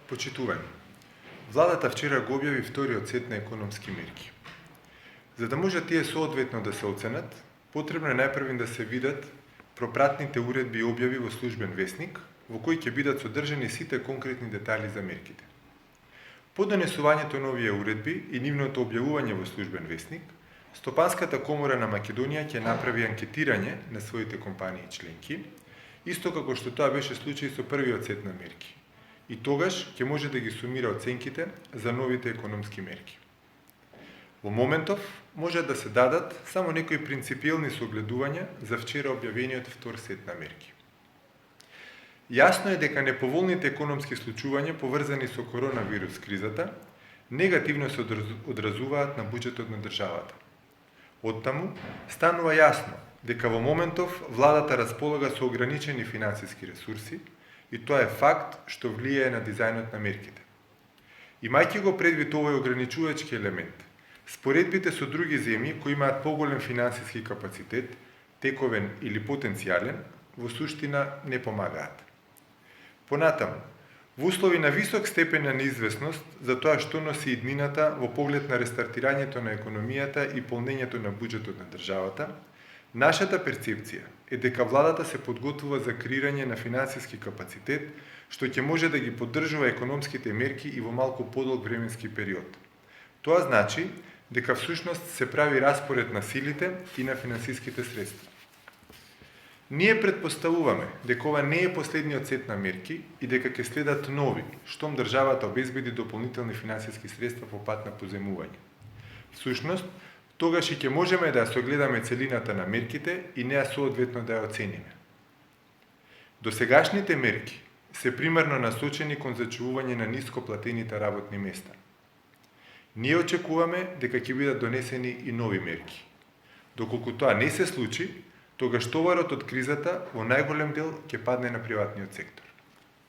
Почитувани. Владата вчера го објави вториот сет на економски мерки. За да може тие соодветно да се оценат, потребно е најпрвин да се видат пропратните уредби и објави во службен весник, во кои ќе бидат содржани сите конкретни детали за мерките. По донесувањето на овие уредби и нивното објавување во службен весник, Стопанската комора на Македонија ќе направи анкетирање на своите компании членки, исто како што тоа беше случај со првиот сет на мерки. И тогаш ќе може да ги сумира оценките за новите економски мерки. Во моментов може да се дадат само некои принципиелни согледувања за вчера објавениот втор сет на мерки. Јасно е дека неповолните економски случувања поврзани со коронавирус кризата негативно се одразуваат на буџетот на државата. Оттаму станува јасно дека во моментов владата располага со ограничени финансиски ресурси и тоа е факт што влијае на дизајнот на мерките. Имајќи го предвид овој ограничувачки елемент, споредбите со други земји кои имаат поголем финансиски капацитет, тековен или потенцијален, во суштина не помагаат. Понатаму, во услови на висок степен на неизвестност за тоа што носи иднината во поглед на рестартирањето на економијата и полнењето на буџетот на државата, нашата перцепција е дека владата се подготвува за креирање на финансиски капацитет, што ќе може да ги поддржува економските мерки и во малку подолг временски период. Тоа значи дека всушност се прави распоред на силите и на финансиските средства. Ние предпоставуваме дека ова не е последниот сет на мерки и дека ќе следат нови, штом државата обезбеди дополнителни финансиски средства по пат на поземување. Всушност, тогаш и ќе можеме да ја согледаме целината на мерките и неа соодветно да ја оцениме. Досегашните мерки се примарно насочени кон зачувување на ниско платените работни места. Ние очекуваме дека ќе бидат донесени и нови мерки. Доколку тоа не се случи, тогаш товарот од кризата во најголем дел ќе падне на приватниот сектор.